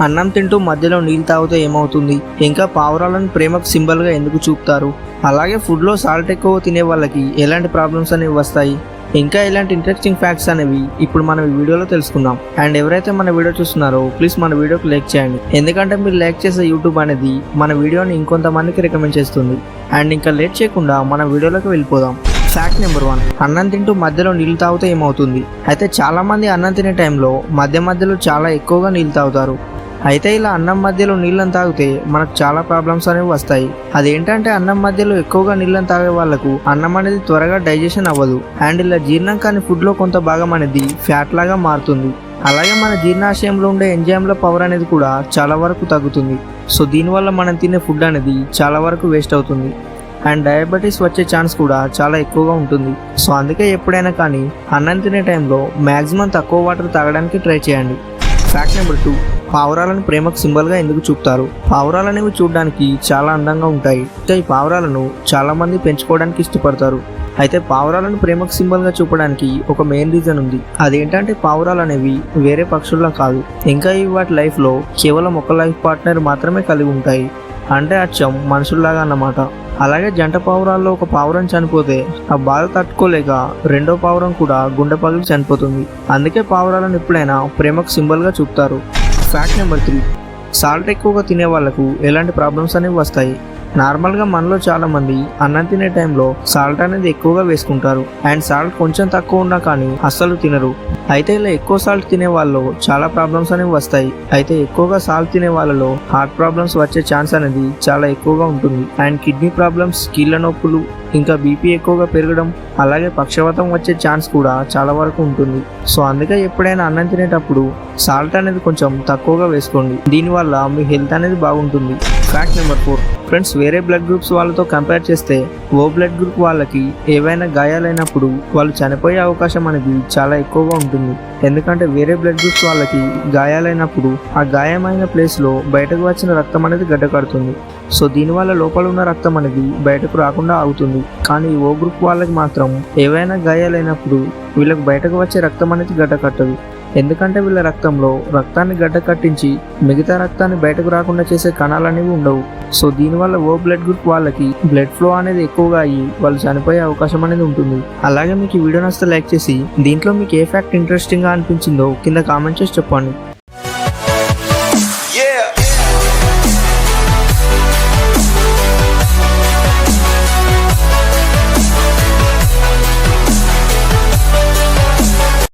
అన్నం తింటూ మధ్యలో నీళ్ళు తాగితే ఏమవుతుంది? ఇంకా పావురాలను ప్రేమకు సింబల్గా ఎందుకు చూపుతారు? అలాగే ఫుడ్లో సాల్ట్ ఎక్కువ తినే వాళ్ళకి ఎలాంటి ప్రాబ్లమ్స్ అనేవి వస్తాయి? ఇంకా ఇలాంటి ఇంట్రెస్టింగ్ ఫ్యాక్ట్స్ అనేవి ఇప్పుడు మనం ఈ వీడియోలో తెలుసుకుందాం. అండ్ ఎవరైతే మన వీడియో చూస్తున్నారో ప్లీజ్ మన వీడియోకి లైక్ చేయండి. ఎందుకంటే మీరు లైక్ చేసే యూట్యూబ్ అనేది మన వీడియోని ఇంకొంతమందికి రికమెండ్ చేస్తుంది. అండ్ ఇంకా లేట్ చేయకుండా మన వీడియోలోకి వెళ్ళిపోదాం. ఫ్యాక్ట్ నెంబర్ 1, అన్నం తింటూ మధ్యలో నీళ్ళు తాగితే ఏమవుతుంది? అయితే చాలామంది అన్నం తినే టైంలో మధ్యలో చాలా ఎక్కువగా నీళ్ళు తాగుతారు. అయితే ఇలా అన్నం మధ్యలో నీళ్ళని తాగితే మనకు చాలా ప్రాబ్లమ్స్ అనేవి వస్తాయి. అదేంటంటే అన్నం మధ్యలో ఎక్కువగా నీళ్ళని తాగే వాళ్ళకు అన్నం అనేది త్వరగా డైజెషన్ అవ్వదు. అండ్ ఇలా జీర్ణం కాని ఫుడ్లో కొంత భాగం అనేది ఫ్యాట్ లాగా మారుతుంది. అలాగే మన జీర్ణాశయంలో ఉండే ఎంజైమ్ల పవర్ అనేది కూడా చాలా వరకు తగ్గుతుంది. సో దీనివల్ల మనం తినే ఫుడ్ అనేది చాలా వరకు వేస్ట్ అవుతుంది. అండ్ డయాబెటీస్ వచ్చే ఛాన్స్ కూడా చాలా ఎక్కువగా ఉంటుంది. సో అందుకే ఎప్పుడైనా కానీ అన్నం తినే టైంలో మ్యాక్సిమం తక్కువ వాటర్ తాగడానికి ట్రై చేయండి. ఫ్యాక్ట్ నెంబర్ 2, పావురాలను ప్రేమకు సింబల్గా ఎందుకు చూపుతారు? పావురాలు అనేవి చూడడానికి చాలా అందంగా ఉంటాయి. ఈ పావురాలను చాలా మంది పెంచుకోవడానికి ఇష్టపడతారు. అయితే పావురాలను ప్రేమకు సింబల్గా చూపడానికి ఒక మెయిన్ రీజన్ ఉంది. అదేంటంటే పావురాలు అనేవి వేరే పక్షుల్లా కాదు. ఇంకా ఇవి వాటి లైఫ్లో కేవలం ఒక లైఫ్ పార్ట్నర్ మాత్రమే కలిగి ఉంటాయి. అంటే అచ్చం మనుషుల్లాగా అన్నమాట. అలాగే జంట పావురాల్లో ఒక పావురం చనిపోతే ఆ బాధ తట్టుకోలేక రెండో పావురం కూడా గుండె పగిలి చనిపోతుంది. అందుకే పావురాలను ఎప్పుడైనా ప్రేమకు సింబల్గా చూపుతారు. ఫ్యాక్ట్ నెంబర్ 3, సాల్ట్ ఎక్కువగా తినే వాళ్ళకు ఎలాంటి ప్రాబ్లమ్స్ అనేవి వస్తాయి? నార్మల్గా మనలో చాలా మంది అన్నం తినే టైంలో సాల్ట్ అనేది ఎక్కువగా వేసుకుంటారు. అండ్ సాల్ట్ కొంచెం తక్కువ ఉన్నా కానీ అస్సలు తినరు. అయితే ఇలా ఎక్కువ సాల్ట్ తినే వాళ్ళలో చాలా ప్రాబ్లమ్స్ అనేవి వస్తాయి. అయితే ఎక్కువగా సాల్ట్ తినే వాళ్ళలో హార్ట్ ప్రాబ్లమ్స్ వచ్చే ఛాన్స్ అనేది చాలా ఎక్కువగా ఉంటుంది. అండ్ కిడ్నీ ప్రాబ్లమ్స్, కీళ్ళ నొప్పులు, ఇంకా బీపీ ఎక్కువగా పెరగడం, అలాగే పక్షవాతం వచ్చే ఛాన్స్ కూడా చాలా వరకు ఉంటుంది. సో అందుకే ఎప్పుడైనా అన్నం తినేటప్పుడు సాల్ట్ అనేది కొంచెం తక్కువగా వేసుకోండి. దీనివల్ల మీ హెల్త్ అనేది బాగుంటుంది. ఫ్యాక్ట్ నెంబర్ 4, ఫ్రెండ్స్, వేరే బ్లడ్ గ్రూప్స్ వాళ్ళతో కంపేర్ చేస్తే ఓ బ్లడ్ గ్రూప్ వాళ్ళకి ఏవైనా గాయాలైనప్పుడు వాళ్ళు చనిపోయే అవకాశం అనేది చాలా ఎక్కువగా ఉంటుంది. ఎందుకంటే వేరే బ్లడ్ గ్రూప్స్ వాళ్ళకి గాయాలైనప్పుడు ఆ గాయమైన ప్లేస్లో బయటకు వచ్చిన రక్తం అనేది గడ్డకడుతుంది. సో దీనివల్ల లోపల ఉన్న రక్తం అనేది బయటకు రాకుండా అవుతుంది. కానీ ఓ గ్రూప్ వాళ్ళకి మాత్రం ఏవైనా గాయాలైనప్పుడు వీళ్ళకి బయటకు వచ్చే రక్తం అనేది గడ్డకట్టదు. ఎందుకంటే వీళ్ళ రక్తంలో రక్తాన్ని గడ్డ కట్టించి మిగతా రక్తాన్ని బయటకు రాకుండా చేసే కణాలు అనేవి ఉండవు. సో దీనివల్ల ఓ బ్లడ్ గ్రూప్ వాళ్ళకి బ్లడ్ ఫ్లో అనేది ఎక్కువగా అయ్యి వాళ్ళు చనిపోయే అవకాశం అనేది ఉంటుంది. అలాగే మీకు ఈ వీడియో నచ్చితే లైక్ చేసి దీంట్లో మీకు ఏ ఫ్యాక్ట్ ఇంట్రెస్టింగ్గా అనిపించిందో కింద కామెంట్ చేసి చెప్పండి.